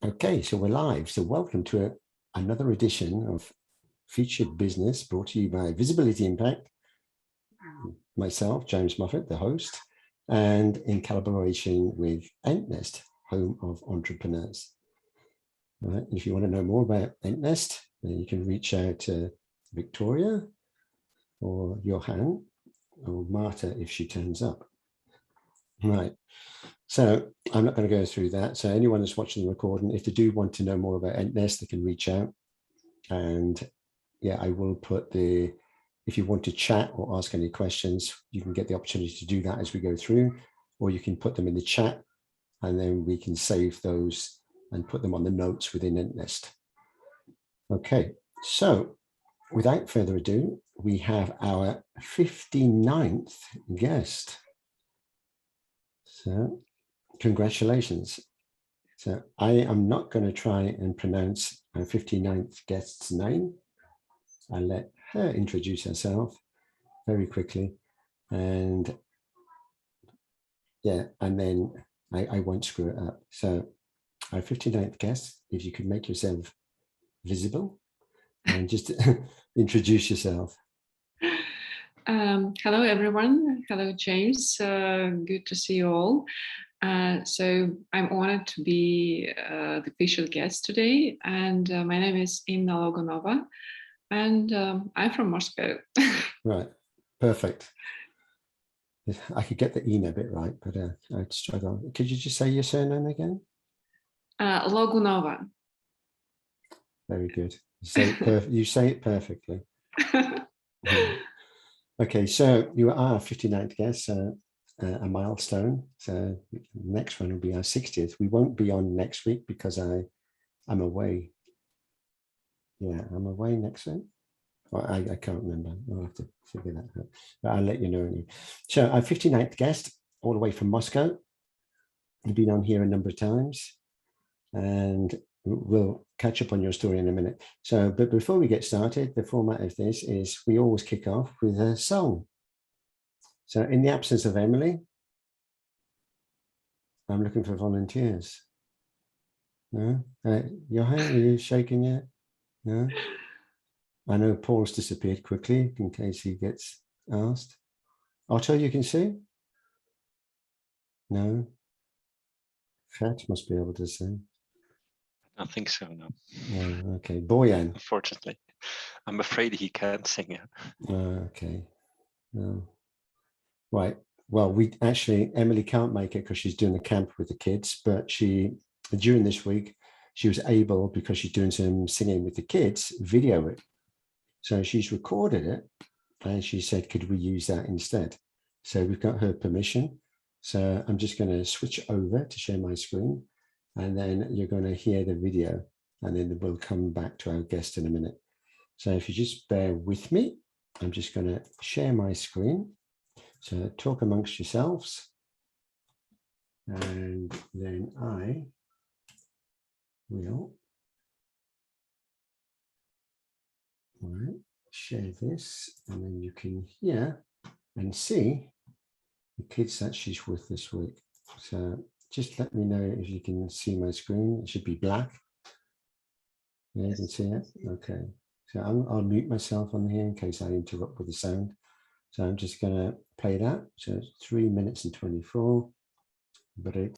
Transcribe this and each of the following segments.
Okay, so we're live. So welcome to another edition of Featured Business brought to you by Visibility Impact. Myself, James Moffat, the host, and in collaboration with 𝗪𝗪𝗡, home of entrepreneurs. All right, if you want to know more about 𝗪𝗪𝗡, then you can reach out to Victoria or Johan or Marta if she turns up. Right. So I'm not going to go through that. So anyone that's watching the recording, if they do want to know more about 𝗪𝗪𝗡, they can reach out. And yeah, I will put if you want to chat or ask any questions, you can get the opportunity to do that as we go through, or you can put them in the chat and then we can save those and put them on the notes within 𝗪𝗪𝗡. Okay, so without further ado, we have our 59th guest. So congratulations. So I am not going to try and pronounce our 59th guest's name. I'll let her introduce herself very quickly. And yeah, and then I won't screw it up. So our 59th guest, if you could make yourself visible and just introduce yourself. Hello, everyone. Hello, James. Good to see you all. So I'm honored to be the featured guest today. And my name is 𝗪𝗪𝗦𝗧, and I'm from Moscow. Right. Perfect. I could get the 𝗪 bit right, but I'd struggle. Could you just say your surname again? 𝗪𝗪𝗦𝗧. Very good. You say it perfectly. Yeah. Okay, so you are our 59th guest, a milestone. So the next one will be our 60th. We won't be on next week because I'm away. Yeah, I'm away next week. Well, I can't remember. I'll have to figure that out. But I'll let you know. So our 59th guest, all the way from Moscow. You've been on here a number of times. And we'll catch up on your story in a minute. So, but before we get started, the format of this is we always kick off with a song. So in the absence of Emily, I'm looking for volunteers. No? Johan, are you shaking yet? No? I know Paul's disappeared quickly in case he gets asked. Otto, you can sing? No? Fat must be able to sing. I don't think so, no. No, okay. Boyan. Unfortunately, I'm afraid he can't sing it. Okay. No. Right. Well, Emily can't make it because she's doing the camp with the kids, but during this week, she was able, because she's doing some singing with the kids, video it. So she's recorded it and she said, could we use that instead? So we've got her permission. So I'm just going to switch over to share my screen. And then you're going to hear the video, and then we'll come back to our guest in a minute. So if you just bear with me, I'm just going to share my screen. So talk amongst yourselves. And then I will share this, and then you can hear and see the kids that she's with this week. So just let me know if you can see my screen. It should be black. Yeah, you can see it? Okay. So I'll mute myself on here in case I interrupt with the sound. So I'm just going to play that. So it's 3 minutes and 24. Break.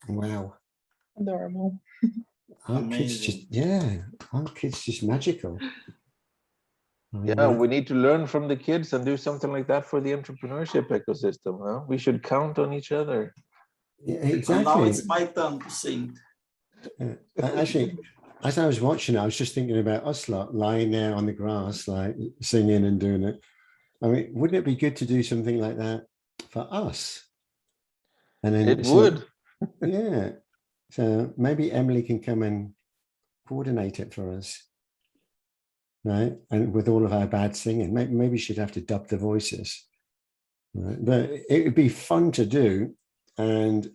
Wow. Adorable. Our kids just, yeah, our kids just magical. Yeah, we need to learn from the kids and do something like that for the entrepreneurship ecosystem. Huh? We should count on each other. Yeah, And exactly. now it's my turn to sing. Actually, as I was watching, I was just thinking about us lot lying there on the grass, like singing and doing it. I mean, wouldn't it be good to do something like that for us? And then It would. Yeah. So maybe Emily can come and coordinate it for us, right? And with all of our bad singing, maybe she'd have to dub the voices, right? But it would be fun to do, and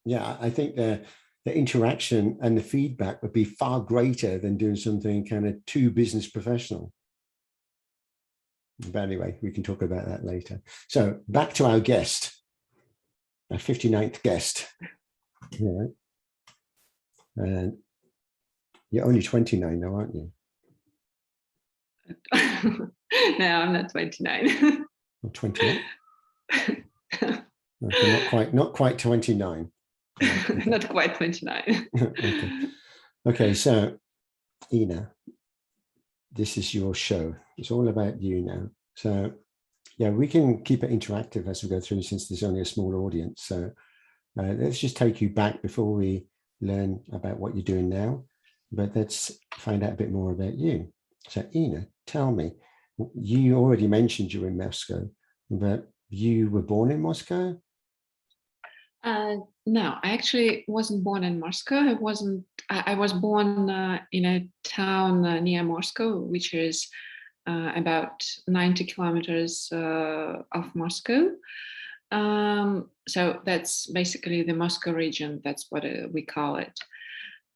yeah, I think the interaction and the feedback would be far greater than doing something kind of too business professional. But anyway, we can talk about that later. So back to our guest, our 59th guest. Yeah. And you're only 29 now, aren't you? No, I'm not 29. Or 28? Okay, not quite 29. Okay. Not quite 29. Okay, so Ina, this is your show. It's all about you now. So yeah, we can keep it interactive as we go through, since there's only a small audience. So let's just take you back before we learn about what you're doing now, but let's find out a bit more about you. So Ina, tell me, you already mentioned you're in Moscow, but you were born in Moscow? No, I actually wasn't born in Moscow. I was born in a town near Moscow, which is about 90 kilometers of Moscow. So that's basically the Moscow region. That's what we call it.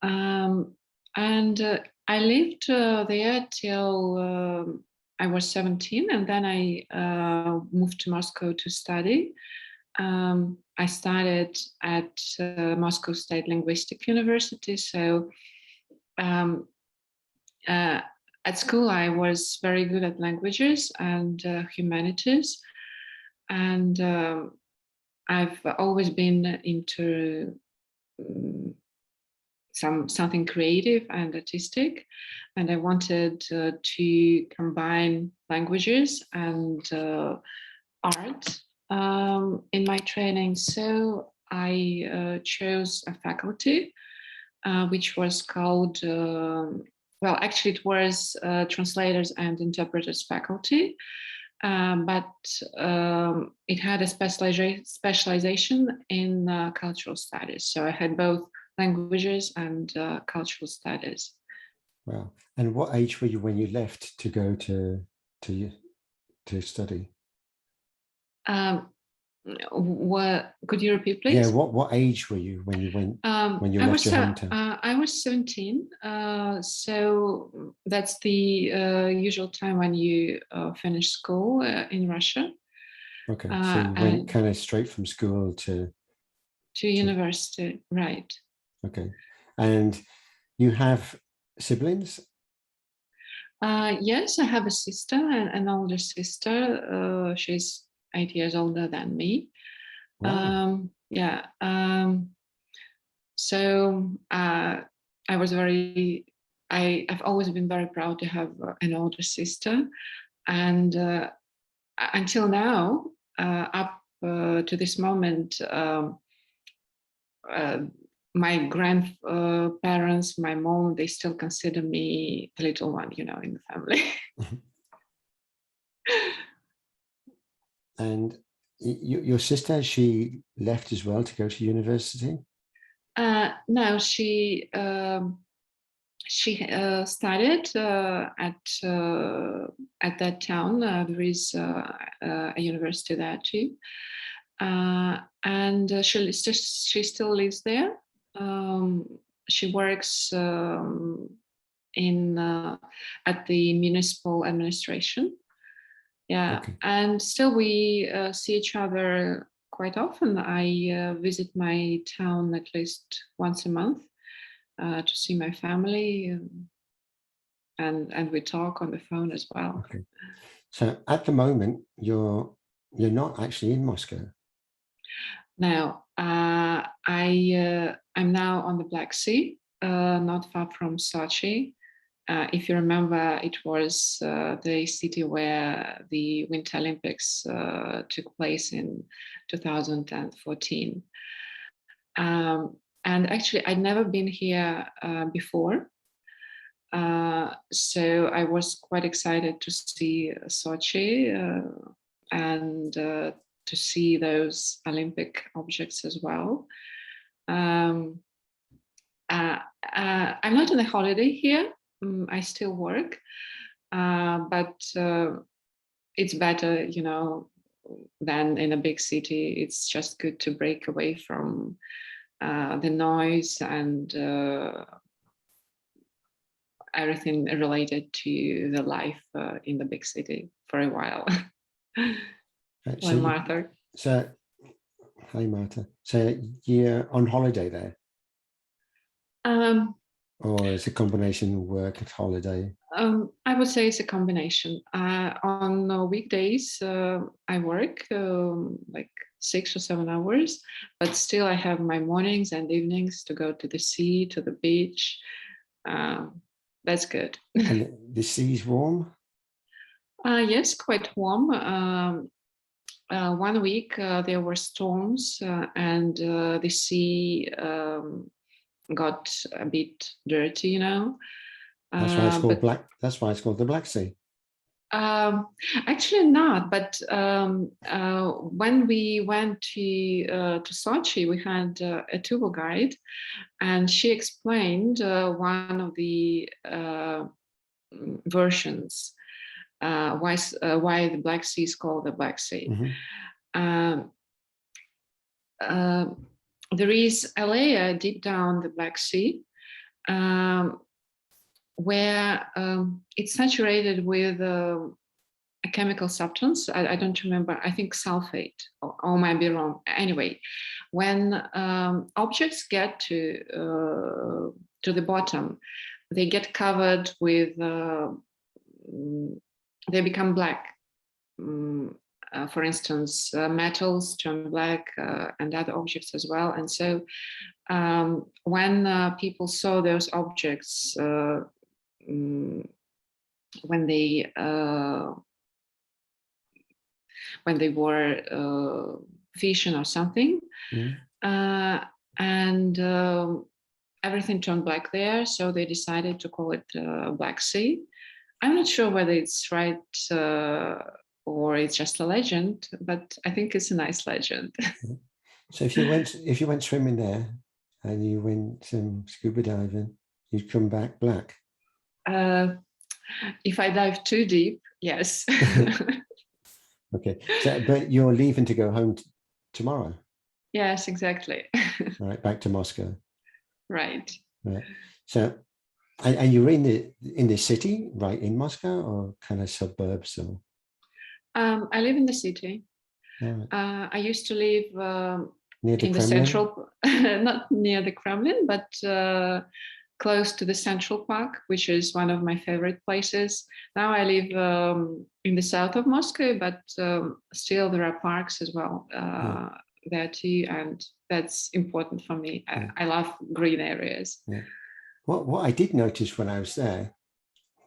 And I lived there till I was 17, and then I moved to Moscow to study. I started at Moscow State Linguistic University. So at school, I was very good at languages and humanities. And I've always been into something creative and artistic. And I wanted to combine languages and art in my training. So I chose a faculty which was called, well, actually it was Translators and Interpreters faculty, but it had a specialization in cultural studies. So I had both languages and cultural studies. Wow. And what age were you when you left to go to study? What could you repeat, please? Yeah, what age were you when you went when you left your hometown? I was 17, so that's the usual time when you finish school in Russia. Okay, so you went kind of straight from school to university, right? Okay, and you have siblings? Yes, I have a sister, an older sister. She's 8 years older than me. Wow. Yeah. So I've always been very proud to have an older sister, and until now, up to this moment, my grandparents, my mom, they still consider me the little one, in the family. And your sister, she left as well to go to university? No, she studied at that town. There is a university there too, and she still lives there. She works at the municipal administration. Yeah, okay. And still we see each other quite often. I visit my town at least once a month to see my family, and we talk on the phone as well. Okay. So at the moment, you're not actually in Moscow. Now, I'm now on the Black Sea, not far from Sochi. If you remember, it was the city where the Winter Olympics took place in 2014. And actually, I'd never been here before. So I was quite excited to see Sochi and to see those Olympic objects as well. I'm not on a holiday here. I still work, but it's better, you know, than in a big city. It's just good to break away from the noise and everything related to the life in the big city for a while. So, Martha. So, hi Martha. So you're on holiday there? Or is it a combination of work and holiday? I would say it's a combination. On weekdays, I work like 6 or 7 hours, but still I have my mornings and evenings to go to the sea, to the beach. That's good. And the sea's warm? Yes, quite warm. 1 week there were storms and the sea got a bit dirty, you know. That's why it's called Black. That's why it's called the Black Sea. Actually not, but when we went to Sochi, we had a tour guide, and she explained one of the versions why the Black Sea is called the Black Sea. Mm-hmm. There is a layer deep down the Black Sea where it's saturated with a chemical substance. I don't remember. I think sulfate, or might be wrong. Anyway, when objects get to the bottom, they get covered with. They become black. For instance, metals turn black and other objects as well. And so when people saw those objects, when they were fishing or something, and everything turned black there, so they decided to call it Black Sea. I'm not sure whether it's right or it's just a legend, but I think it's a nice legend. So if you went swimming there and you went scuba diving, you'd come back black. If I dive too deep, yes. Okay, so, but you're leaving to go home tomorrow. Yes, exactly. Right, back to Moscow. Right. Right. So, and you're in the city, right, in Moscow, or kind of suburbs, or? I live in the city. Right. I used to live near the in Kremlin? the central, not near the Kremlin, but close to the Central Park, which is one of my favorite places. Now I live in the south of Moscow, but still there are parks as well there too, and that's important for me. I love green areas. Yeah. What I did notice when I was there,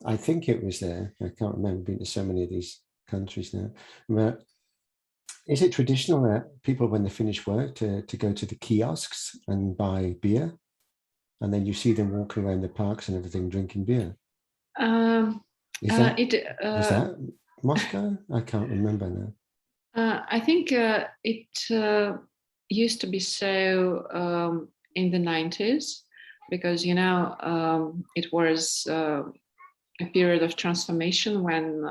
I think it was there, I can't remember, being to so many of these countries now, but is it traditional that people, when they finish work, to go to the kiosks and buy beer? And then you see them walking around the parks and everything, drinking beer. Is that Moscow? I can't remember now. I think it used to be so in the 90s, because, you know, it was a period of transformation when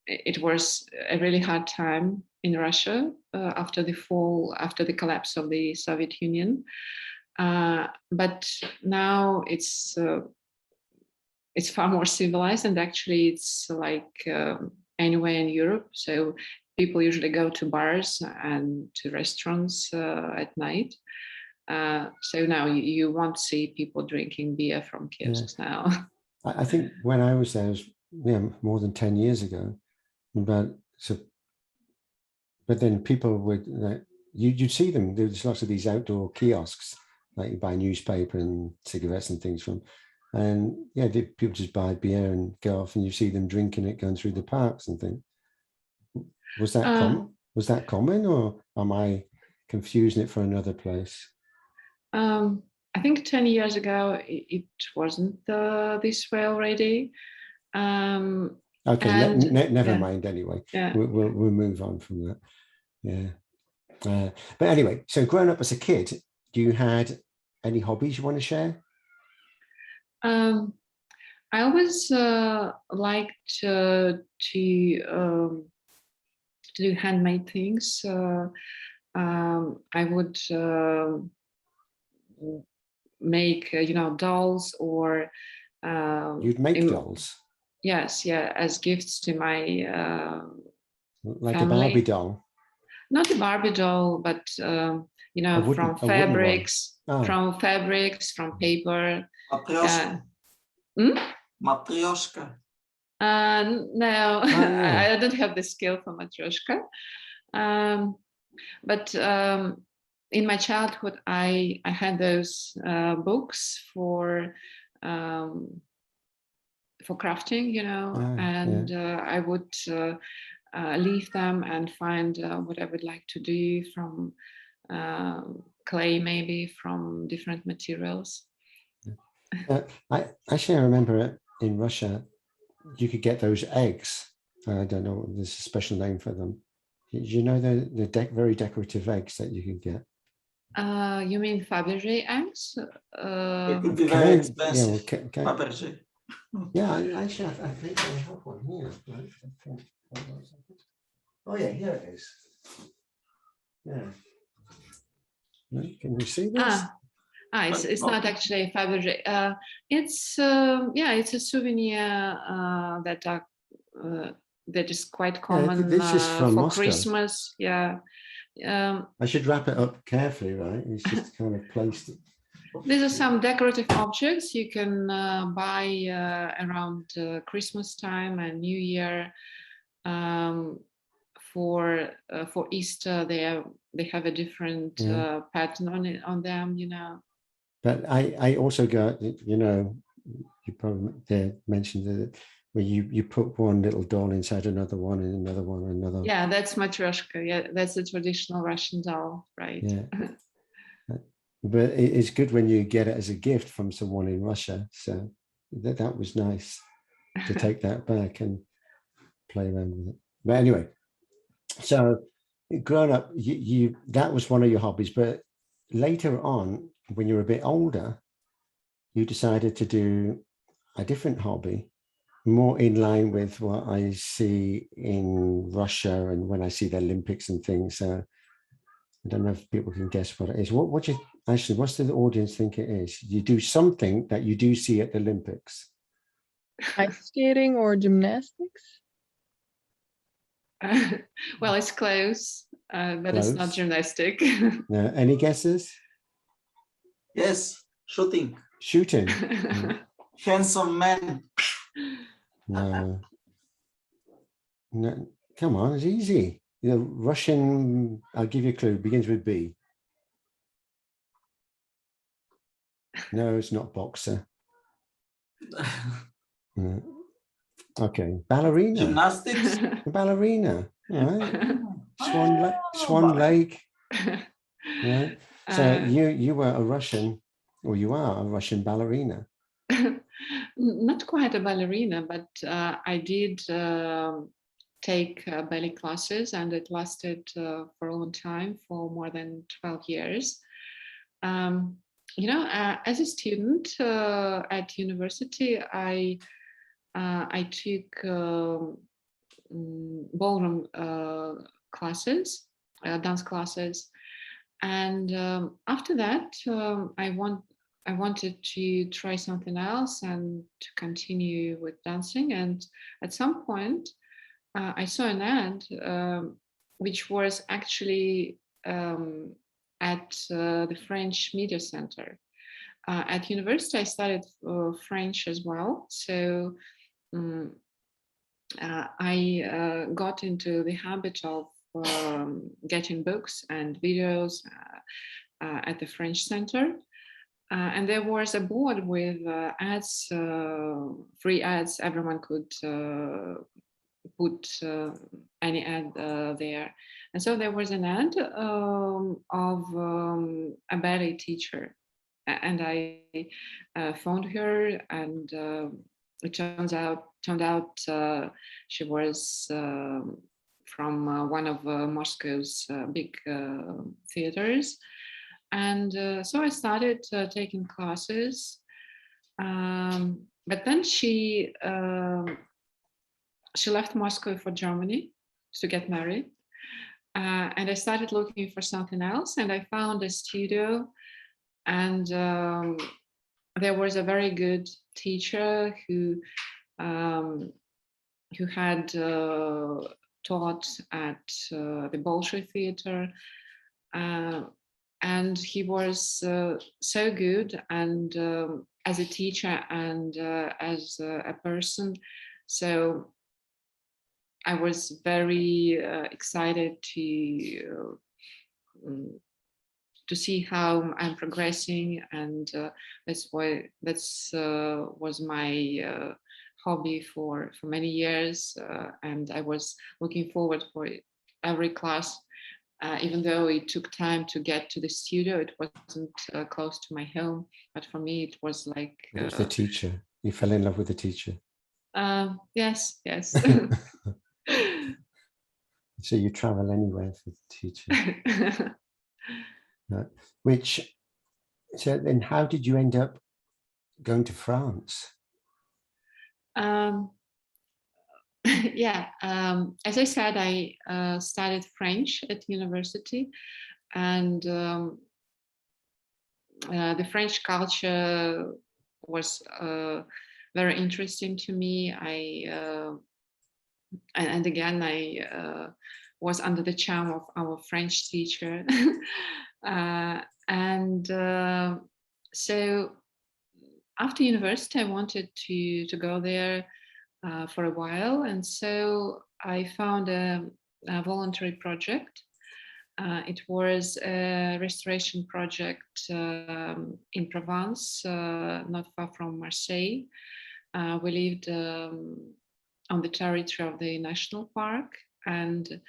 it was a really hard time in Russia after the collapse of the Soviet Union. But now it's far more civilized, and actually it's like anywhere in Europe. So people usually go to bars and to restaurants at night. So now you won't see people drinking beer from kiosks now. I think when I was there, it was more than 10 years ago. But so but then people would, you'd see them, there's lots of these outdoor kiosks, like you buy newspaper and cigarettes and things from, and yeah, people just buy beer and go off, and you see them drinking it, going through the parks and things. Was that common? Was that common, or am I confusing it for another place? I think 10 years ago it wasn't this way already. Okay, never mind. Anyway, yeah. we'll move on from that. Yeah, but anyway, so growing up as a kid, do you had any hobbies you want to share? I always liked to do handmade things. I would make dolls, or You'd make dolls? Yes, yeah, as gifts to my like family. a Barbie doll? Not a Barbie doll, but from fabrics, from paper. Matryoshka. Matryoshka. No, yeah. I don't have the skill for matryoshka. But in my childhood, I had those books for crafting, and I would leave them and find what I would like to do from clay, maybe from different materials. I remember in Russia, you could get those eggs. I don't know, there's a special name for them. You know, the very decorative eggs that you can get. You mean Fabergé eggs? It could be very expensive. Fabergé. Yeah, actually, I think I have one here. Oh yeah, here it is. Yeah. Can you see this? It's not actually a Fabergé. It's a souvenir that is quite common this is from for Moscow. Christmas. Yeah. I should wrap it up carefully, right? It's just kind of placed. These are some decorative objects you can buy around Christmas time and New Year. For Easter, they have a different pattern on them, But I also got, you probably mentioned that where you put one little doll inside another one and another one and another. Yeah, that's matryoshka. Yeah, that's a traditional Russian doll, right? Yeah. But it's good when you get it as a gift from someone in Russia. So that was nice to take that back and play around with it. But anyway, so growing up, you that was one of your hobbies. But later on, when you were a bit older, you decided to do a different hobby, more in line with what I see in Russia and when I see the Olympics and things. So I don't know if people can guess what it is. What's the audience think it is? You do something that you do see at the Olympics. Ice skating or gymnastics? Well, it's close, but it's not gymnastic. No, any guesses? Yes, shooting. Shooting. Handsome man. No. No, come on, it's easy. Russian, I'll give you a clue, begins with B. No, it's not boxer. No. Okay, ballerina. Gymnastics. Ballerina. All right. Swan Lake. Yeah. So you were a Russian, or you are a Russian ballerina. Not quite a ballerina, but I did take ballet classes, and it lasted for a long time, for more than 12 years. As a student at university, I took ballroom classes, dance classes, and after that, I wanted to try something else and to continue with dancing. And at some point, I saw an ad which was actually at the French Media Center. At university, I studied French as well. So I got into the habit of getting books and videos at the French Center. And there was a board with ads, free ads. Everyone could put any ad there. And so there was an ad of a ballet teacher. And I phoned her, and it turned out she was from one of Moscow's big theaters. And so I started taking classes, but then she left Moscow for Germany to get married, and I started looking for something else, and I found a studio, and there was a very good teacher who had taught at the Bolshoi Theater. And he was so good, and as a teacher and as a person. So I was very excited to see how I'm progressing, and that's was my hobby for many years, and I was looking forward for every class. Even though it took time to get to the studio, it wasn't close to my home. But for me, it was like... It was the teacher. You fell in love with the teacher. Yes, yes. So you travel anywhere for the teacher. So then how did you end up going to France? Yeah, as I said, I studied French at university, and the French culture was very interesting to me. And again, I was under the charm of our French teacher. So after university, I wanted to go there for a while, and so I found a voluntary project. It was a restoration project in Provence, not far from Marseille. We lived on the territory of the national park, and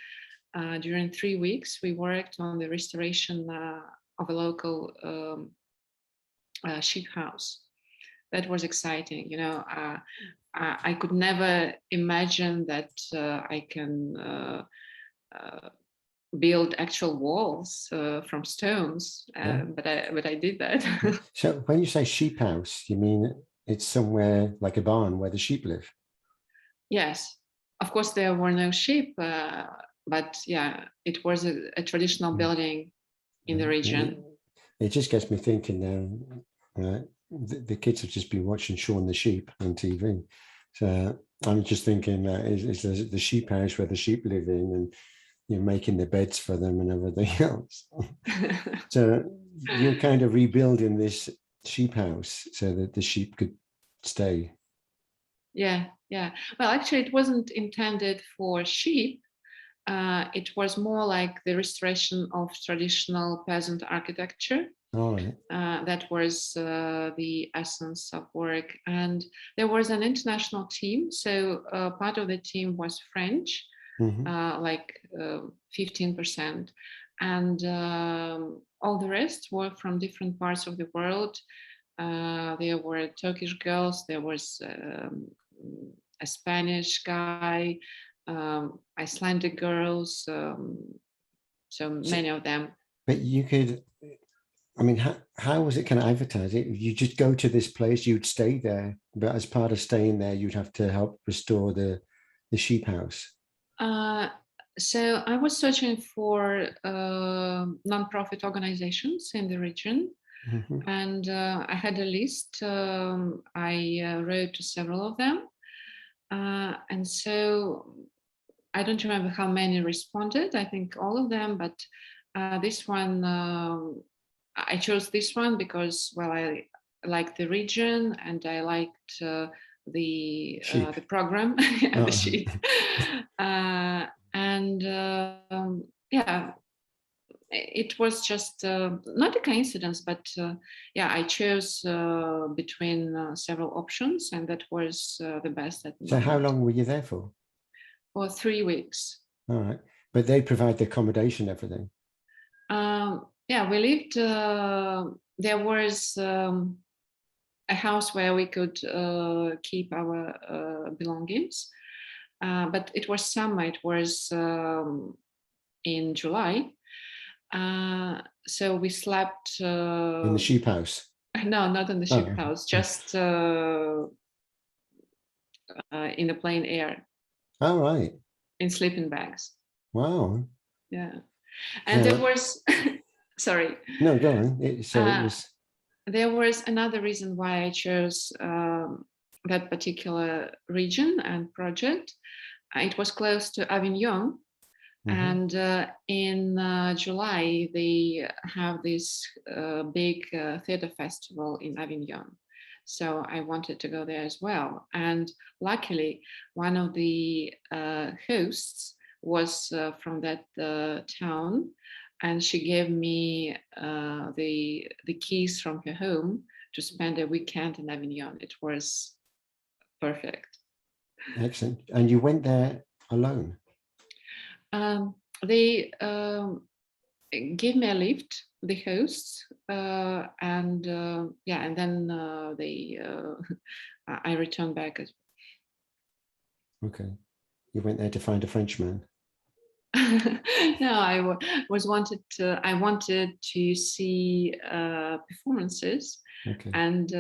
during 3 weeks we worked on the restoration of a local sheep house. That was exciting, you know. I could never imagine that I can build actual walls from stones, but I did that. So when you say sheep house, you mean it's somewhere like a barn where the sheep live? Yes, of course there were no sheep, but yeah, it was a traditional building in the region. It just gets me thinking now. The kids have just been watching Shaun the Sheep on TV. So I'm just thinking, is the sheep house where the sheep live in, and you're making the beds for them and everything else. So you're kind of rebuilding this sheep house so that the sheep could stay. Yeah. Well, actually, it wasn't intended for sheep. It was more like the restoration of traditional peasant architecture. All right. That was the essence of work. And there was an international team. So part of the team was French, like 15%. And all the rest were from different parts of the world. There were Turkish girls, there was a Spanish guy, Icelandic girls, so many of them. But you could, I mean, how was it kind of advertised? You just go to this place, you'd stay there, but as part of staying there, you'd have to help restore the sheep house. So I was searching for non-profit organizations in the region, and I had a list. I wrote to several of them, and so I don't remember how many responded. I think all of them, but this one, I chose this one because, well, I liked the region and I liked the program, the sheep. And yeah, it was just not a coincidence, but yeah, I chose between several options, and that was the best at the So moment. how long were you there for? For 3 weeks. All right. But they provide the accommodation, everything. Yeah, we lived, there was a house where we could keep our belongings, but it was summer, it was in July. So we slept In the sheep house? No, not in the sheep Oh. house, just in the plain air. Oh, right. In sleeping bags. Wow. Yeah. And there was, sorry. No, go on. There was another reason why I chose that particular region and project. It was close to Avignon. And in July, they have this big theater festival in Avignon. So I wanted to go there as well. And luckily, one of the hosts was from that town, and she gave me the keys from her home to spend a weekend in Avignon. It was perfect. Excellent. And you went there alone? They gave me a lift, the hosts, and yeah, and then I returned back. Okay, you went there to find a Frenchman. No, I wanted to see performances, okay. And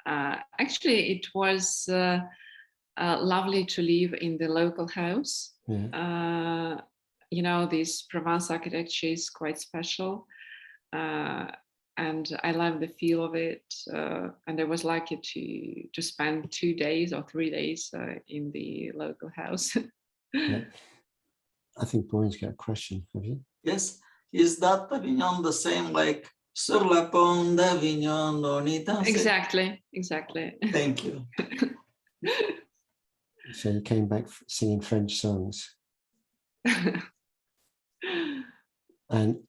actually, it was lovely to live in the local house. Yeah. You know, this Provence architecture is quite special, and I love the feel of it. And I was lucky to spend 2 days or 3 days in the local house. Yeah. I think Brian's got a question. Have you? Yes. Is that Avignon the same like sur la pont d'Avignon on y danse? Exactly. Thank you. So you came back singing French songs. And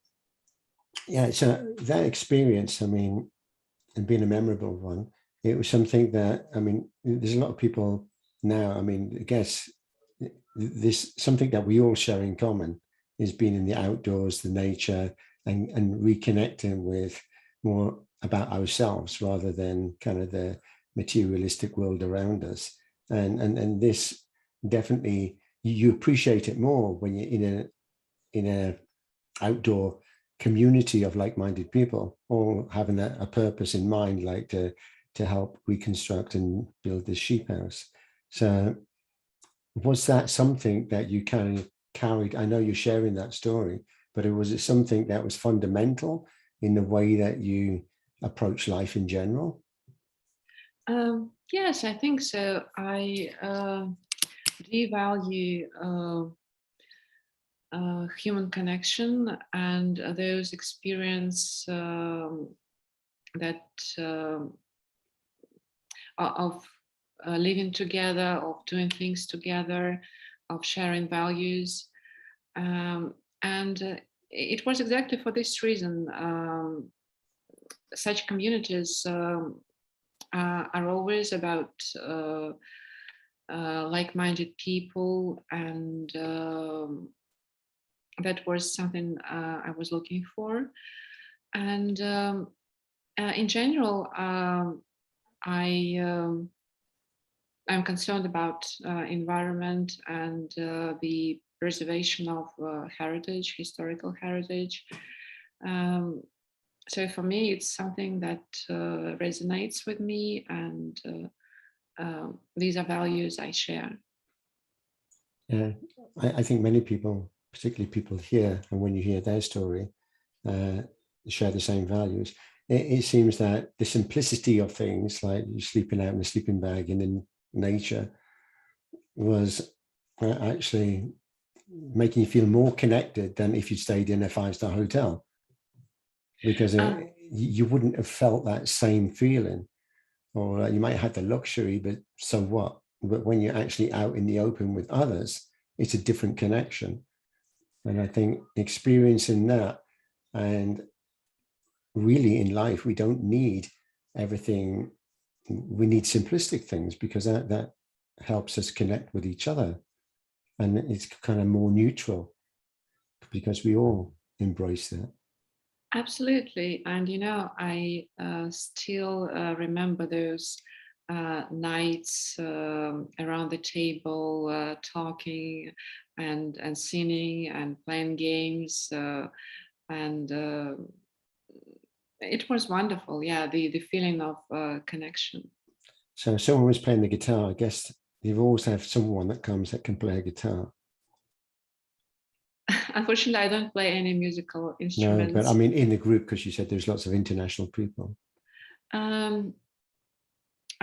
yeah, so that experience, I mean, and being a memorable one, it was something that, I mean, there's a lot of people now, I mean, I guess this something that we all share in common is being in the outdoors, the nature, and reconnecting with more about ourselves rather than kind of the materialistic world around us. And this definitely, you appreciate it more when you're in a outdoor community of like-minded people, all having a purpose in mind, like to help reconstruct and build this sheep house. So was that something that you kind of carried? I know you're sharing that story, but was it something that was fundamental in the way that you approach life in general? Yes, I think so. I do value human connection and those experience that of living together, of doing things together, of sharing values. And it was exactly for this reason. Such communities are always about like-minded people, and that was something I was looking for. And in general, I'm concerned about environment and the preservation of heritage, historical heritage. So for me, it's something that resonates with me, and these are values I share. Yeah, I think many people, particularly people here, and when you hear their story, share the same values. It seems that the simplicity of things, like you sleeping out in a sleeping bag and in nature, was actually making you feel more connected than if you stayed in a 5-star hotel, because you wouldn't have felt that same feeling. Or you might have had the luxury, but so what? But when you're actually out in the open with others, it's a different connection. And I think experiencing that, and really in life, we don't need everything. We need simplistic things, because that helps us connect with each other. And it's kind of more neutral, because we all embrace that. Absolutely. And, you know, I still remember those nights around the table, talking and singing and playing games. And it was wonderful. Yeah, the feeling of connection. So if someone was playing the guitar, I guess you always have someone that comes that can play a guitar. Unfortunately, I don't play any musical No, instruments. but I mean, in the group, because you said there's lots of international people.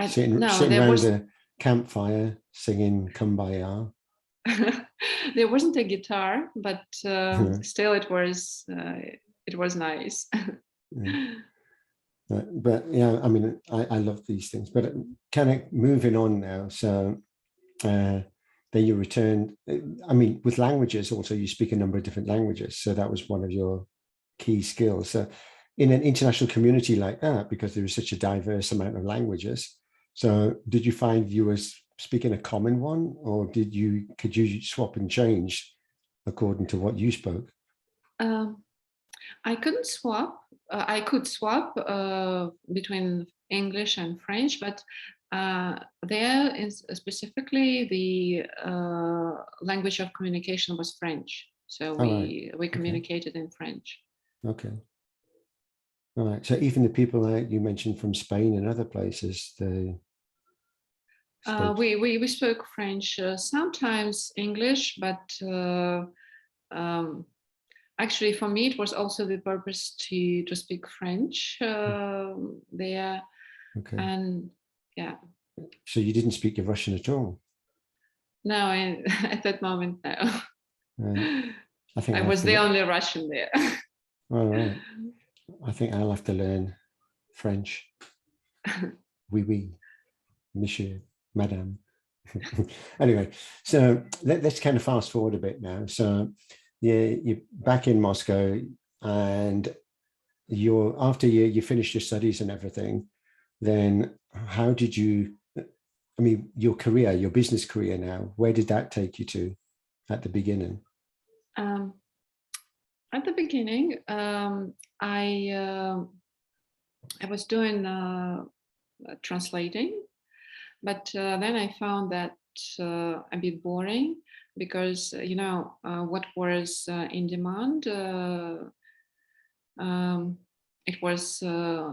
Sitting around a campfire singing '𝗬𝗢𝗨𝗥. There wasn't a guitar, but still it was nice. Yeah. But yeah, I mean, I love these things. But kind of moving on now. So then you returned. I mean, with languages also, you speak a number of different languages. So that was one of your key skills. So in an international community like that, because there is such a diverse amount of languages, so did you find you were speaking a common one, or could you swap and change according to what you spoke? I couldn't swap. I could swap between English and French, but there is specifically the language of communication was French. So we communicated in French. Okay. All right. So even the people that you mentioned from Spain and other places, they we spoke French, sometimes English, but actually for me it was also the purpose to speak French there. Okay. And yeah. So you didn't speak your Russian at all? No, at that moment, no. I think I was the only Russian there. All right. I think I'll have to learn French. Oui, oui, monsieur, madame. Anyway, so let's kind of fast forward a bit now. So you're back in Moscow, and after you finished your studies and everything, then how did you, I mean, your business career now, where did that take you to at the beginning? At the beginning, I was doing translating, but then I found that a bit boring, because you know what was in demand. It was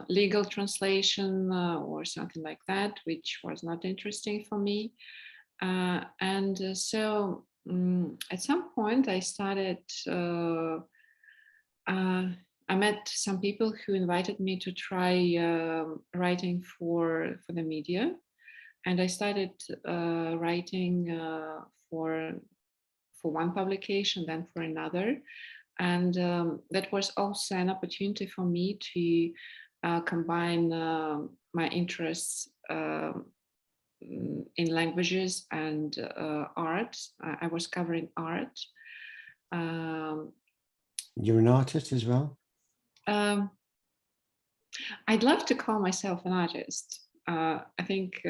legal translation or something like that, which was not interesting for me. So at some point I started, I met some people who invited me to try writing for the media. And I started writing for one publication, then for another. And that was also an opportunity for me to combine my interests in languages and art. I was covering art. You're an artist as well? I'd love to call myself an artist. I think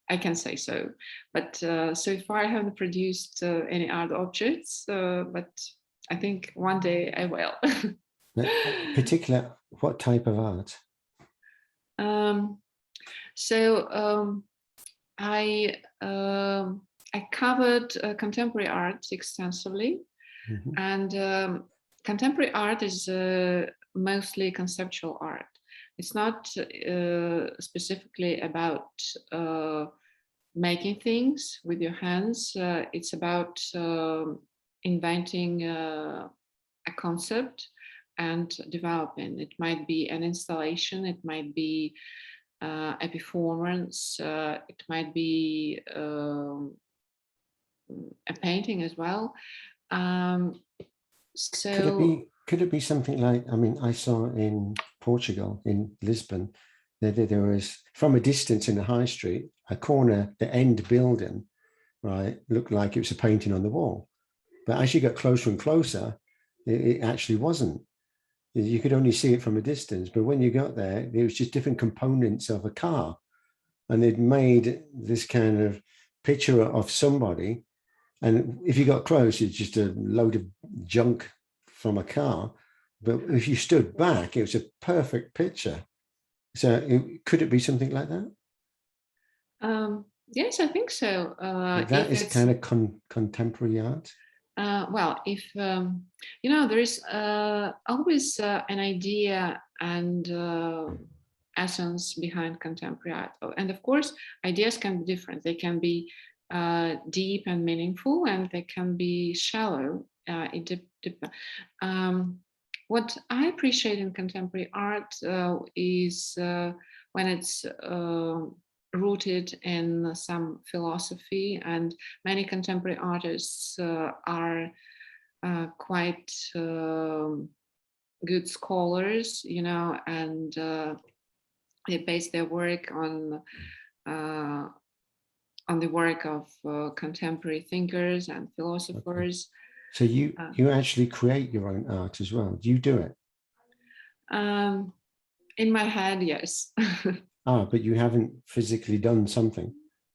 I can say so, but so far I haven't produced any art objects, but I think one day I will. Particular, what type of art? I covered contemporary art extensively, and contemporary art is mostly conceptual art. It's not specifically about making things with your hands. It's about inventing a concept and developing. It might be an installation, it might be a performance, it might be a painting as well. Could it be something like, I mean, I saw in Portugal, in Lisbon, there was, from a distance in the high street, a corner, the end building, right, looked like it was a painting on the wall. But as you got closer and closer, it actually wasn't. You could only see it from a distance. But when you got there, it was just different components of a car. And they'd made this kind of picture of somebody. And if you got close, it's just a load of junk from a car. But if you stood back, it was a perfect picture. So could it be something like that? Yes, I think so. That is kind of contemporary art. Well, if there is always an idea and essence behind contemporary art, and of course, ideas can be different. They can be deep and meaningful, and they can be shallow. What I appreciate in contemporary art is when it's rooted in some philosophy, and many contemporary artists are quite good scholars, and they base their work on the work of contemporary thinkers and philosophers. Okay. So you actually create your own art as well. Do you do it? In my head, yes. But you haven't physically done something?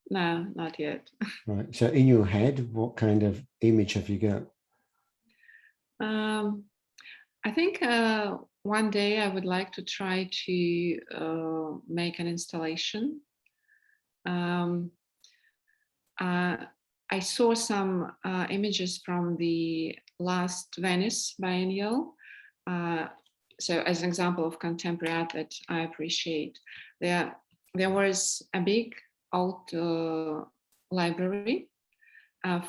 No, not yet. Right. So in your head, what kind of image have you got? I think one day I would like to try to make an installation. I saw some images from the last Venice Biennial. So as an example of contemporary art that I appreciate, there was a big old library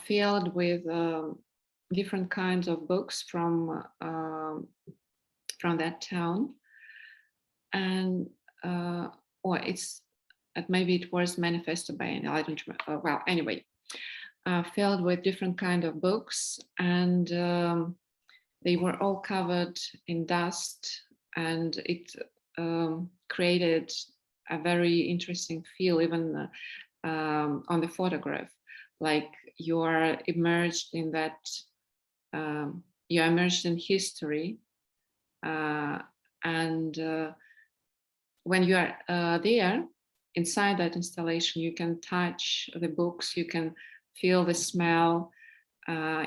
filled with different kinds of books from that town, and or maybe it was Manifesto Biennial, I don't remember. Well, anyway, filled with different kind of books, and they were all covered in dust, and it created a very interesting feel, even on the photograph, like you are immersed in that, you're immersed in history, and when you are there inside that installation, you can touch the books, you can feel the smell,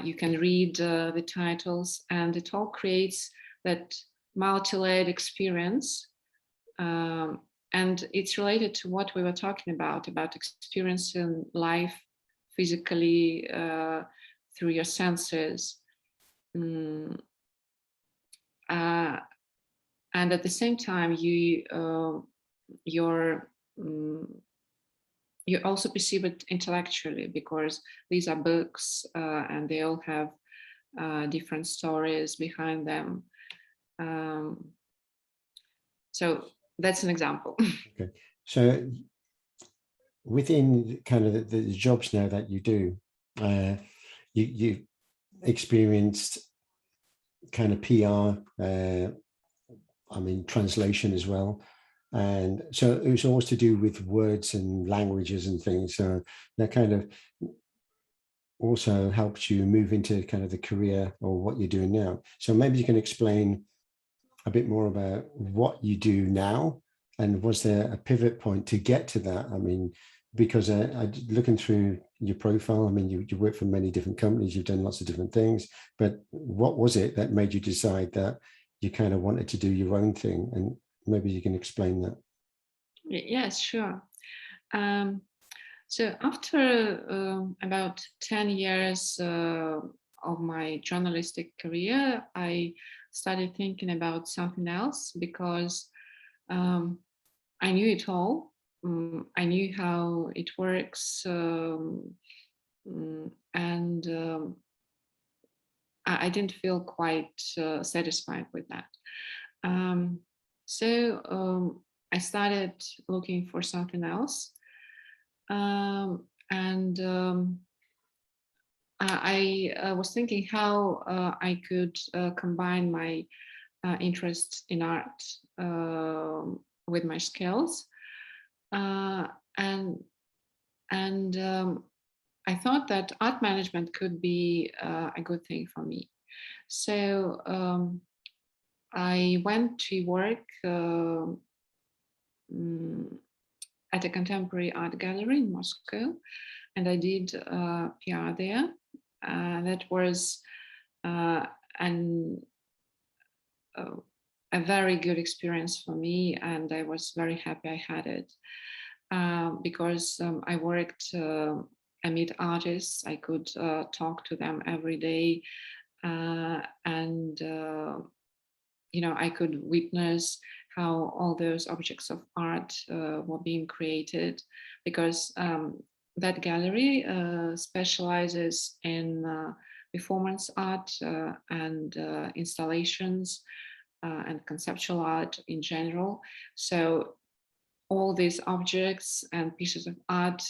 you can read the titles, and it all creates that multi-layered experience. And it's related to what we were talking about experiencing life physically through your senses. And at the same time, you also perceive it intellectually, because these are books and they all have different stories behind them. So that's an example. Okay. So within kind of the jobs now that you do, you experienced kind of PR, translation as well. And so it was always to do with words and languages and things. So that kind of also helped you move into kind of the career or what you're doing now. So maybe you can explain a bit more about what you do now, and was there a pivot point to get to that? I mean, because looking through your profile, I mean, you work for many different companies, you've done lots of different things, but what was it that made you decide that you kind of wanted to do your own thing? And maybe you can explain that. Yes, sure. So after about 10 years of my journalistic career, I started thinking about something else, because I knew it all. I knew how it works, and I didn't feel quite satisfied with that. So I started looking for something else, and I was thinking how I could combine my interest in art with my skills, and I thought that art management could be a good thing for me. So I went to work at a contemporary art gallery in Moscow, and I did PR there. That was a very good experience for me, and I was very happy I had it because I worked amid artists. I could talk to them every day, and I could witness how all those objects of art were being created, because that gallery specializes in performance art and installations and conceptual art in general. So all these objects and pieces of art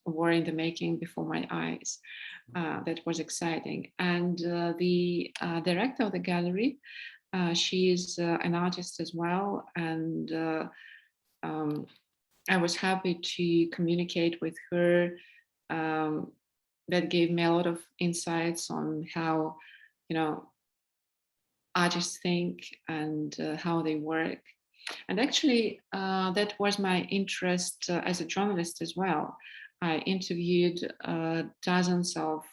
were in the making before my eyes. That was exciting. And the director of the gallery, she is an artist as well. And I was happy to communicate with her. That gave me a lot of insights on how, artists think and how they work. And actually, that was my interest as a journalist as well. I interviewed dozens of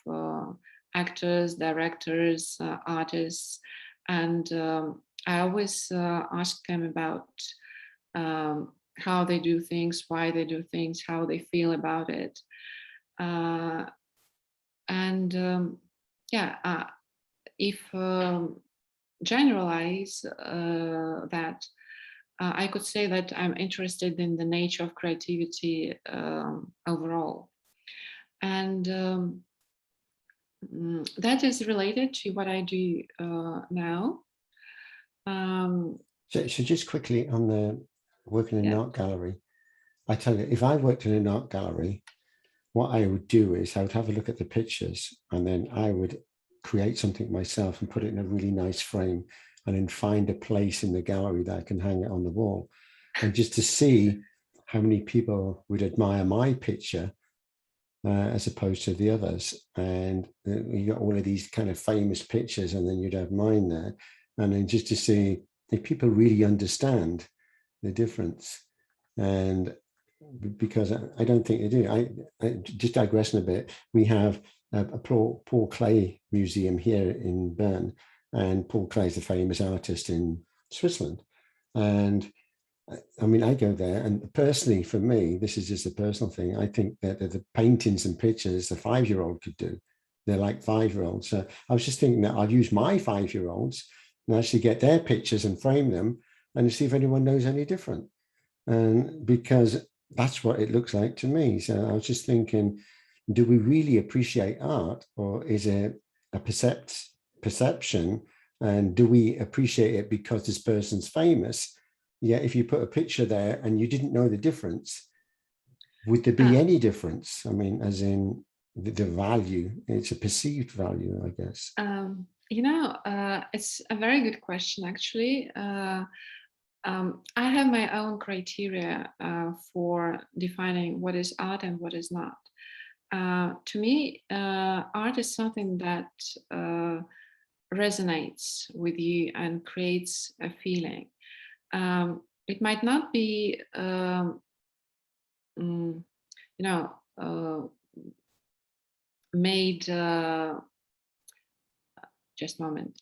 actors, directors, artists, and I always asked them about how they do things, why they do things, how they feel about it. If generalize that, I could say that I'm interested in the nature of creativity overall. And that is related to what I do now. So just quickly on the working in an art gallery, I tell you, if I worked in an art gallery, what I would do is I would have a look at the pictures, and then I would create something myself and put it in a really nice frame, and then find a place in the gallery that I can hang it on the wall. And just to see how many people would admire my picture as opposed to the others. And you got all of these kind of famous pictures, and then you'd have mine there. And then just to see if people really understand the difference. And because I don't think they do. I just digressing a bit, we have a Paul Klee museum here in Bern, and Paul Klee is a famous artist in Switzerland. And I mean, I go there, and personally for me, this is just a personal thing, I think that the paintings and pictures a 5-year-old could do. They're like 5-year-olds. So I was just thinking that I'll use my 5-year-olds and actually get their pictures and frame them and see if anyone knows any different. And because that's what it looks like to me. So I was just thinking, do we really appreciate art, or is it a perception? And do we appreciate it because this person's famous? Yeah, if you put a picture there and you didn't know the difference, would there be any difference? I mean, as in the value, it's a perceived value, I guess. It's a very good question, actually. I have my own criteria for defining what is art and what is not. To me, art is something that resonates with you and creates a feeling. It might not be, made, just a moment.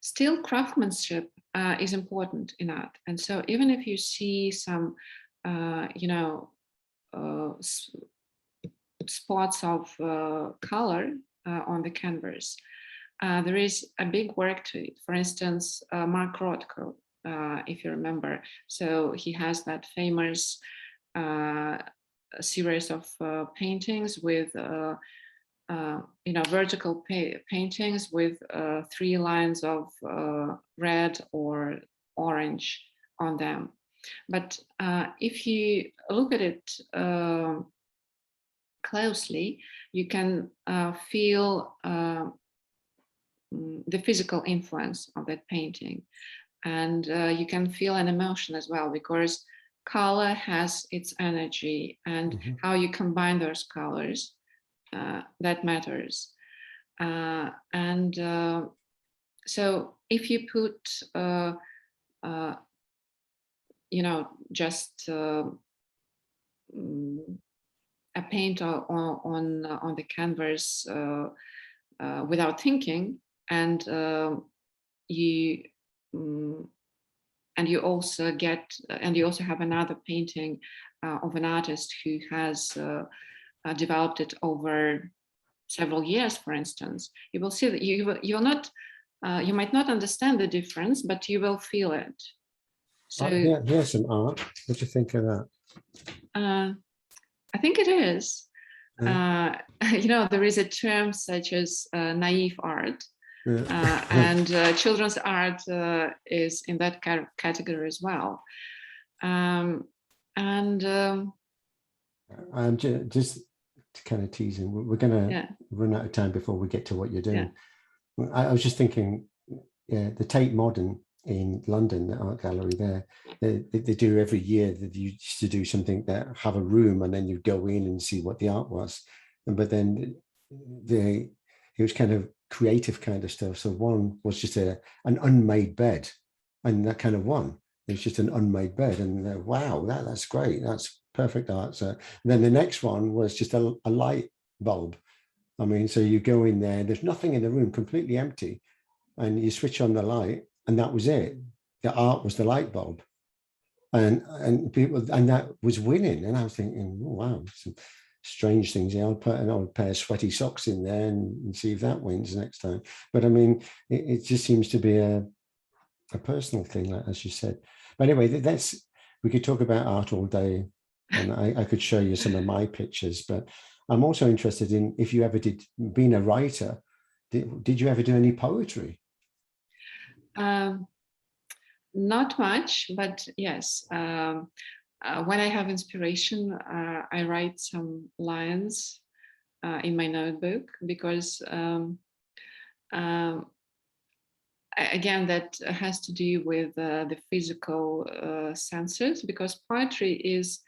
Still, craftsmanship is important in art. And so even if you see some, spots of color on the canvas, there is a big work to it. For instance, Mark Rothko, if you remember. So he has that famous series of paintings with vertical paintings with 3 lines of red or orange on them. But if you look at it closely, you can feel the physical influence of that painting. And you can feel an emotion as well, because color has its energy, and how you combine those colors, that matters. So if you put, just a paint on the canvas without thinking, and you also have another painting of an artist who has developed it over several years, for instance, you will see that you might not understand the difference, but you will feel it. So here's some art. What do you think of that? I think it is. There is a term such as naive art. And children's art is in that category as well. I'm just kind of teasing. We're going to run out of time before we get to what you're doing. I was just thinking, the Tate Modern in London, the art gallery there, they do every year. They used to do something that have a room, and then you go in and see what the art was. But then it was kind of creative kind of stuff. So one was just an unmade bed, and that kind of one. It was just an unmade bed, and wow, that's great. That's perfect art. So then the next one was just a light bulb. I mean, so you go in there, there's nothing in the room, completely empty, and you switch on the light, and that was it. The art was the light bulb, and that was winning. And I was thinking, oh, wow, some strange things. Yeah, I'll put an old pair of sweaty socks in there and see if that wins next time. But I mean, it just seems to be a personal thing, as you said. But anyway, we could talk about art all day, and I could show you some of my pictures. But I'm also interested in if you ever being a writer. Did you ever do any poetry? Not much, but yes. When I have inspiration, I write some lines in my notebook, because again, that has to do with the physical senses, because poetry is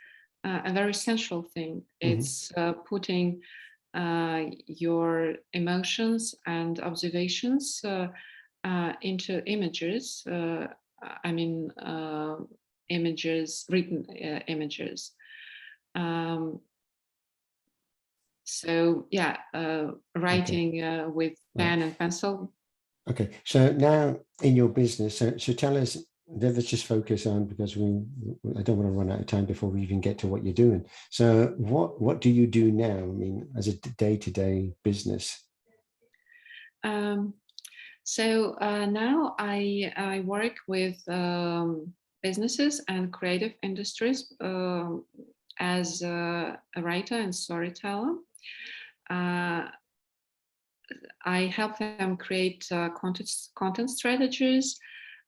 a very sensual thing. It's putting your emotions and observations into images. Images, written images. Writing with pen and pencil. Okay, so now in your business, so tell us, let's just focus on, because I don't want to run out of time before we even get to what you're doing. So what do you do now? I mean, as a day-to-day business? Now I work with businesses and creative industries as a writer and storyteller. I help them create content strategies,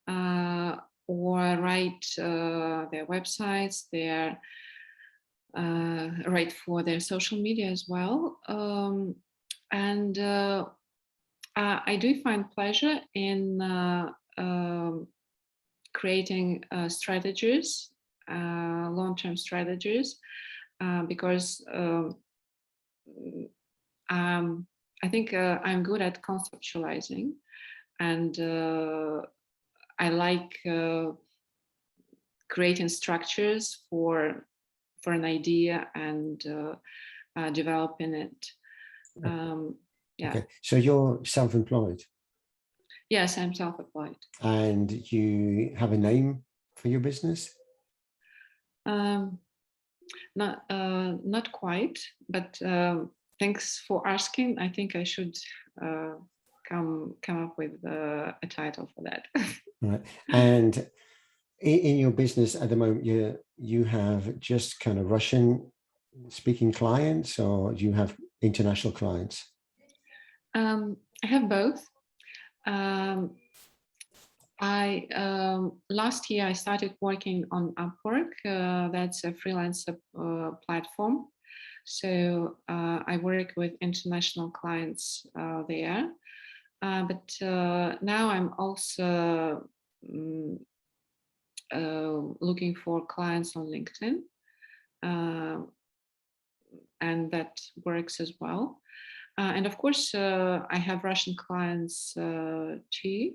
or write their websites, write for their social media as well. I do find pleasure in creating strategies, long-term strategies, because I think I'm good at conceptualizing, and I like creating structures for an idea and developing it. Okay, so you're self-employed? Yes, I'm self-employed. And you have a name for your business? Not quite, but thanks for asking. I think I should come up with a title for that. Right. And in your business at the moment, you have just kind of Russian-speaking clients, or do you have international clients? I have both. Last year I started working on Upwork. That's a freelancer platform. So I work with international clients there. But now I'm also looking for clients on LinkedIn, and that works as well. And of course, I have Russian clients too.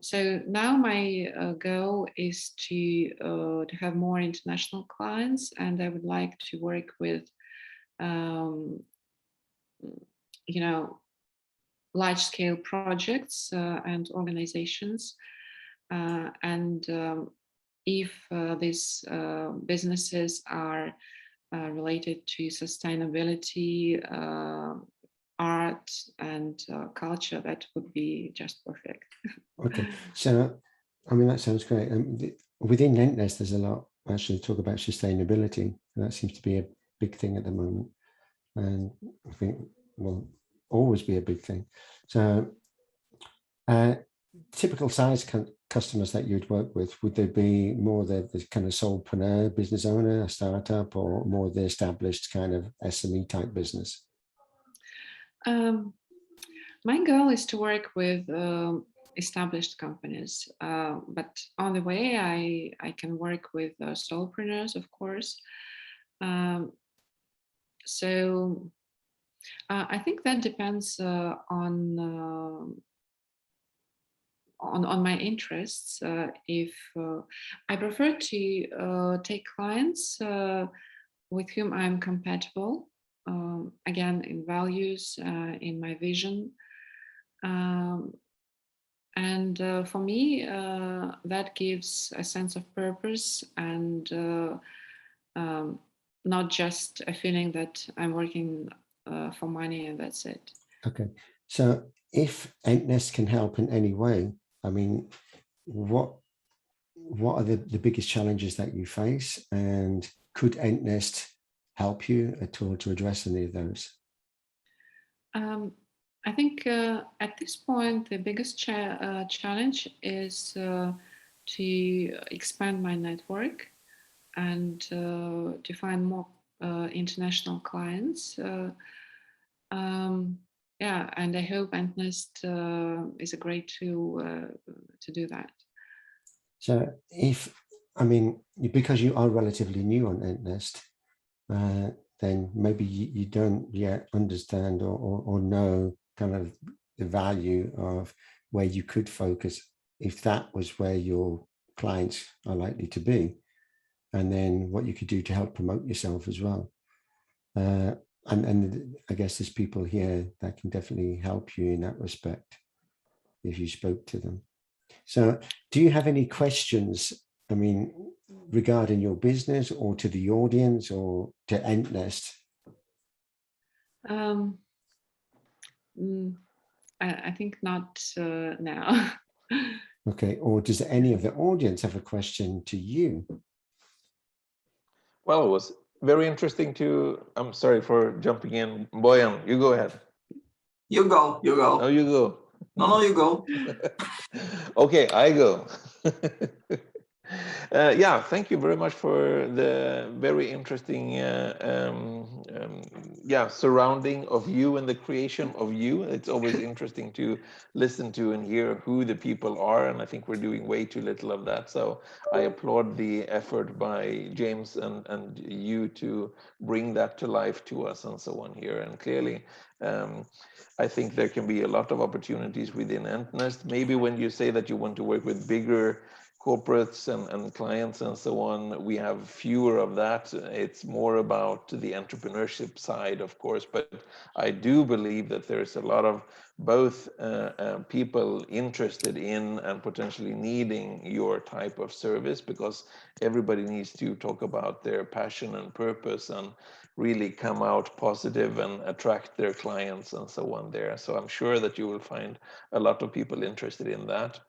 So now my goal is to have more international clients, and I would like to work with, large-scale projects and organizations. And if these businesses are related to sustainability, art, and culture, that would be just perfect. Okay, so I mean, that sounds great. Within 𝗬𝗧𝗪, there's a lot actually talk about sustainability. That seems to be a big thing at the moment, and I think will always be a big thing. So typical size customers that you'd work with, would they be more the kind of solopreneur, business owner, a startup, or more the established kind of SME type business? My goal is to work with established companies, but on the way I can work with solopreneurs, of course. So I think that depends on my interests. If I prefer to take clients with whom I'm compatible, again, in values, in my vision. And for me, that gives a sense of purpose and not just a feeling that I'm working for money and that's it. Okay, so if 𝗬𝗪𝗧 can help in any way, I mean, what are the biggest challenges that you face, and could 𝗬𝗪𝗧 help you at all to address any of those? I think at this point, the biggest challenge is to expand my network and to find more international clients. Yeah, and I hope 𝗬𝗪𝗧 is a great tool to do that. So I mean, because you are relatively new on 𝗬𝗪𝗧, then maybe you don't yet understand or know kind of the value of where you could focus if that was where your clients are likely to be, and then what you could do to help promote yourself as well. And I guess there's people here that can definitely help you in that respect if you spoke to them. So do you have any questions, I mean, regarding your business or to the audience or to 𝗬𝗪𝗧? I think not now. Okay, or does any of the audience have a question to you? Well, it was very interesting I'm sorry for jumping in. Bojan, you go ahead. You go. No, you go. No, you go. Okay, I go. Yeah, thank you very much for the very interesting surrounding of you and the creation of you. It's always interesting to listen to and hear who the people are, and I think we're doing way too little of that. So I applaud the effort by James and you to bring that to life to us and so on here. And clearly, I think there can be a lot of opportunities within 𝗬𝗪𝗧. Maybe when you say that you want to work with bigger corporates and clients and so on, we have fewer of that. It's more about the entrepreneurship side, of course, but I do believe that there's a lot of both people interested in and potentially needing your type of service, because everybody needs to talk about their passion and purpose and really come out positive and attract their clients and so on there. So I'm sure that you will find a lot of people interested in that.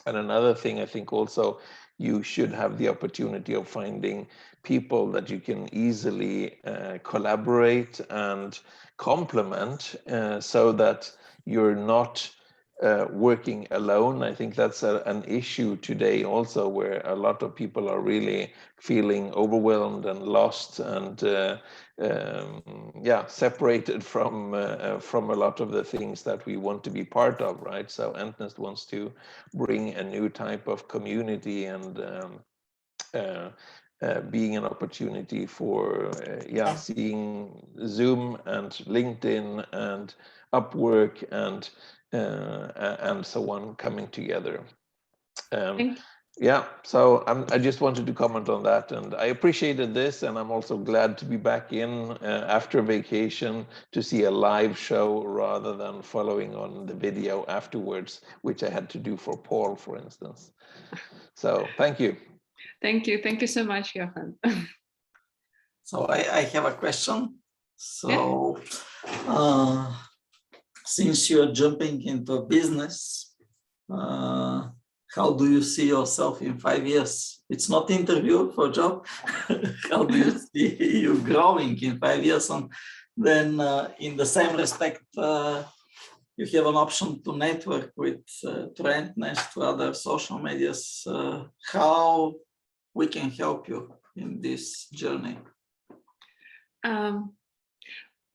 And another thing, I think also you should have the opportunity of finding people that you can easily collaborate and complement so that you're not working alone. I think that's an issue today also, where a lot of people are really feeling overwhelmed and lost and yeah, separated from a lot of the things that we want to be part of, right? So 𝗬𝗏𝗧 wants to bring a new type of community and being an opportunity for yeah, seeing Zoom and LinkedIn and Upwork and so on coming together. Yeah, so I just wanted to comment on that, and I appreciated this, and I'm also glad to be back in after vacation to see a live show rather than following on the video afterwards, which I had to do for Paul, for instance. So thank you. Thank you so much, Johan. So I have a question. So since you're jumping into a business, how do you see yourself in 5 years? It's not interview for job. How do you see you growing in 5 years? And then in the same respect, you have an option to network with 𝗬𝗏𝗏𝗧, to other social medias. How we can help you in this journey?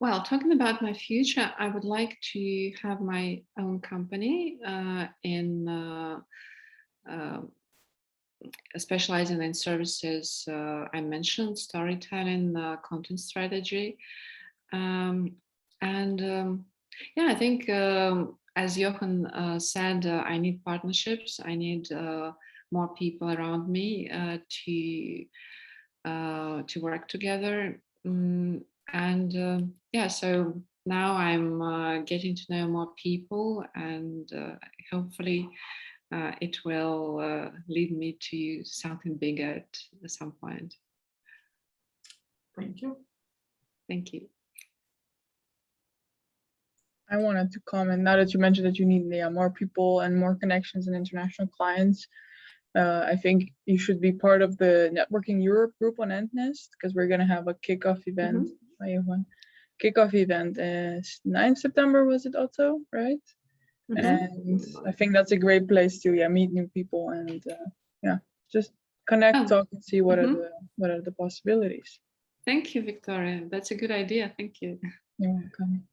Well, talking about my future, I would like to have my own company specializing in services I mentioned, storytelling, content strategy. Yeah, I think as Johan said, I need partnerships. I need more people around me to work together. Yeah, so now I'm getting to know more people, and hopefully it will lead me to something bigger at some point. Thank you. Thank you. I wanted to comment, now that you mentioned that you need more people and more connections and international clients, I think you should be part of the Networking Europe group on 𝗬𝗏𝗏𝗧, because we're going to have a kickoff event. Kickoff event is 9th September, was it also, right? And I think that's a great place to meet new people and yeah, just connect, talk, and see what are the possibilities. Thank you, Victoria. That's a good idea. Thank you. You're welcome.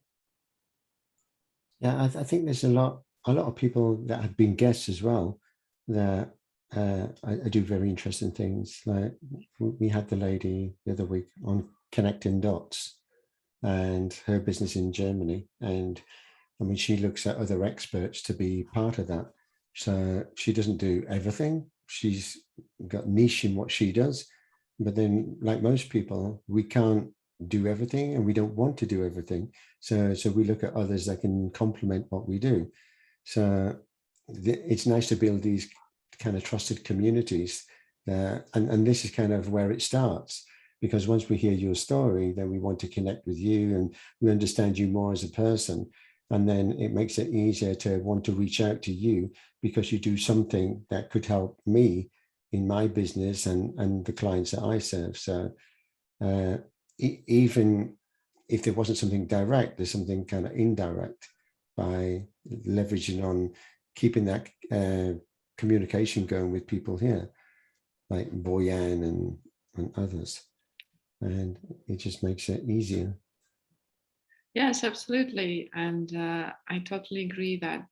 Yeah, I think there's a lot of people that have been guests as well that I do very interesting things. Like we had the lady the other week on connecting dots and her business in Germany, and I mean she looks at other experts to be part of that. So she doesn't do everything. She's got niche in what she does, but then like most people, we can't do everything and we don't want to do everything. So we look at others that can complement what we do. So it's nice to build these kind of trusted communities, and this is kind of where it starts, because once we hear your story, then we want to connect with you and we understand you more as a person, and then it makes it easier to want to reach out to you because you do something that could help me in my business and the clients that I serve. So even if there wasn't something direct, there's something kind of indirect by leveraging on keeping that communication going with people here, like Boyan and others. And it just makes it easier. Yes, absolutely. And I totally agree that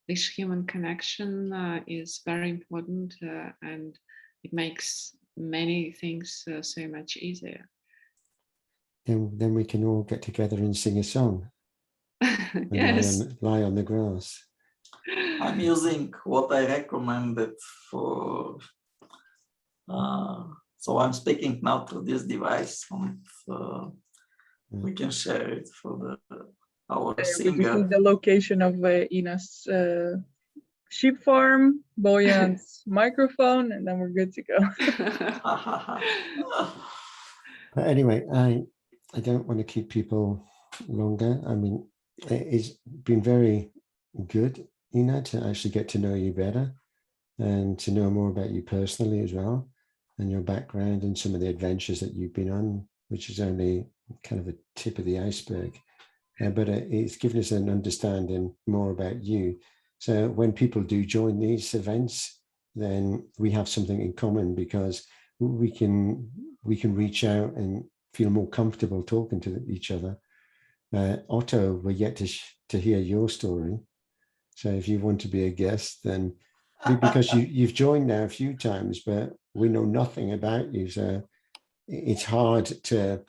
this human connection is very important and it makes many things so much easier. Then we can all get together and sing a song. And yes. lie on the grass. I'm using what I recommended for, so I'm speaking now to this device, and we can share it for our singer. We just need the location of Ina's sheep farm, Boyan's microphone, and then we're good to go. But anyway, I don't want to keep people longer. I mean, it's been very good, Ina, to actually get to know you better and to know more about you personally as well, and your background and some of the adventures that you've been on, which is only kind of a tip of the iceberg. But it's given us an understanding more about you. So when people do join these events, then we have something in common, because we can reach out and feel more comfortable talking to each other. Otto, we're yet to hear your story. So if you want to be a guest, then because you've joined now a few times, but we know nothing about you. So it's hard to,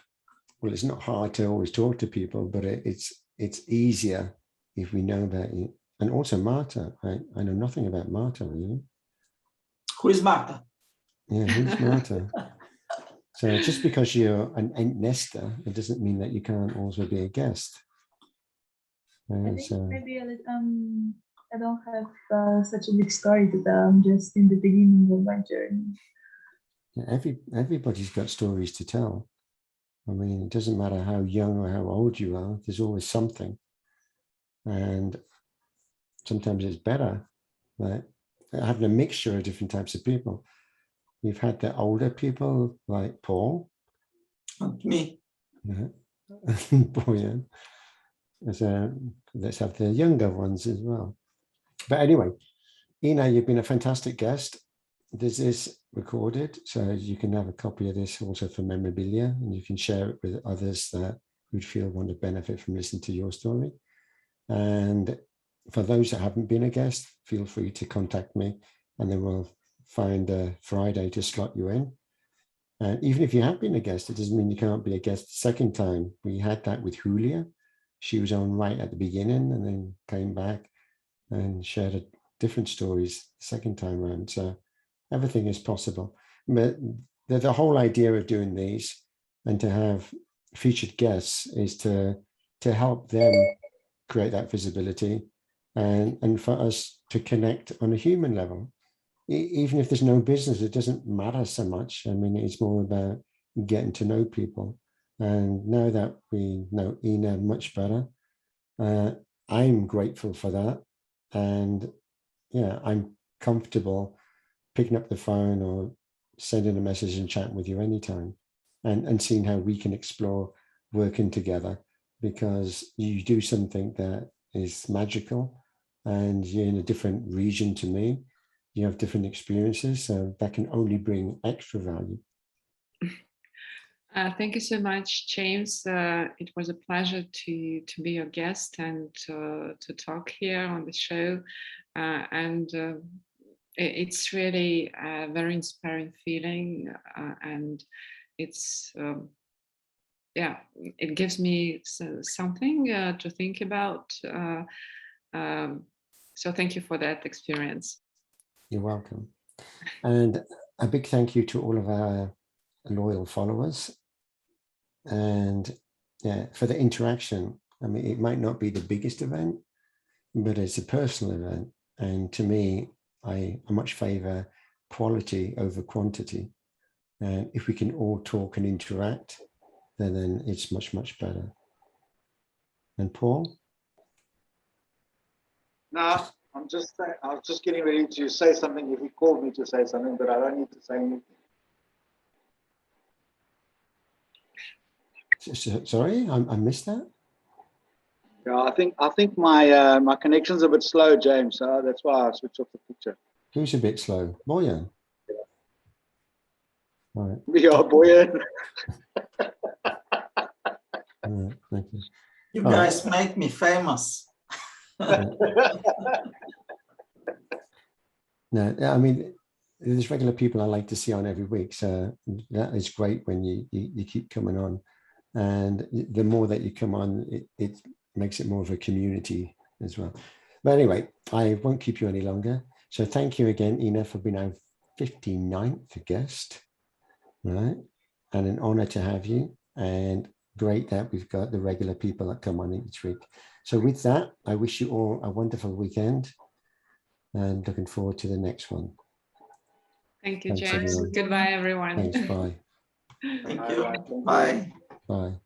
well, it's not hard to always talk to people, but it's easier if we know about you. And also Marta, I know nothing about Marta, really. Who is Marta? Yeah, who's Marta? So just because you're an 𝗬𝗡𝗏, it doesn't mean that you can't also be a guest. I think maybe I don't have such a big story to tell. I'm just in the beginning of my journey. Yeah, everybody's got stories to tell. I mean, it doesn't matter how young or how old you are, there's always something. And sometimes it's better, like having a mixture of different types of people. You've had the older people like Paul. And me. Yeah. Boyan. Let's have the younger ones as well. But anyway, Ina, you've been a fantastic guest. This is recorded, so you can have a copy of this also for memorabilia, and you can share it with others that would feel want to benefit from listening to your story. And for those that haven't been a guest, feel free to contact me, and then we'll find a Friday to slot you in. And even if you have been a guest, it doesn't mean you can't be a guest the second time. We had that with Julia. She was on right at the beginning and then came back and shared different stories the second time around. So everything is possible. But the whole idea of doing these and to have featured guests is to help them create that visibility and for us to connect on a human level. Even if there's no business, it doesn't matter so much. I mean, it's more about getting to know people. And now that we know Ina much better, I'm grateful for that. And yeah, I'm comfortable picking up the phone or sending a message and chatting with you anytime and seeing how we can explore working together, because you do something that is magical and you're in a different region to me. You have different experiences, so that can only bring extra value. Thank you so much, James. It was a pleasure to be your guest and to talk here on the show. It's really a very inspiring feeling, and it's yeah, it gives me something to think about. So thank you for that experience. You're welcome. And a big thank you to all of our loyal followers. And yeah, for the interaction. I mean, it might not be the biggest event, but it's a personal event. And to me, I much favor quality over quantity. And if we can all talk and interact, then it's much, much better. And Paul? No, I was just getting ready to say something if he called me to say something, but I don't need to say anything. Sorry, I missed that. Yeah, I think my my connection's a bit slow, James. So that's why I switched off the picture. Who's a bit slow? Boyan. Yeah. All right. Yeah, Boyan. All right, thank you. You guys make me famous. No, I mean, there's regular people I like to see on every week, so that is great when you keep coming on, and the more that you come on, it makes it more of a community as well. But anyway, I won't keep you any longer. So thank you again, Ina, for being our 59th guest, right? And an honor to have you, and great that we've got the regular people that come on each week. So with that, I wish you all a wonderful weekend and looking forward to the next one. Thank you, Thanks, James. everyone. Goodbye, everyone. Thanks, bye. Thank you. Bye. Bye.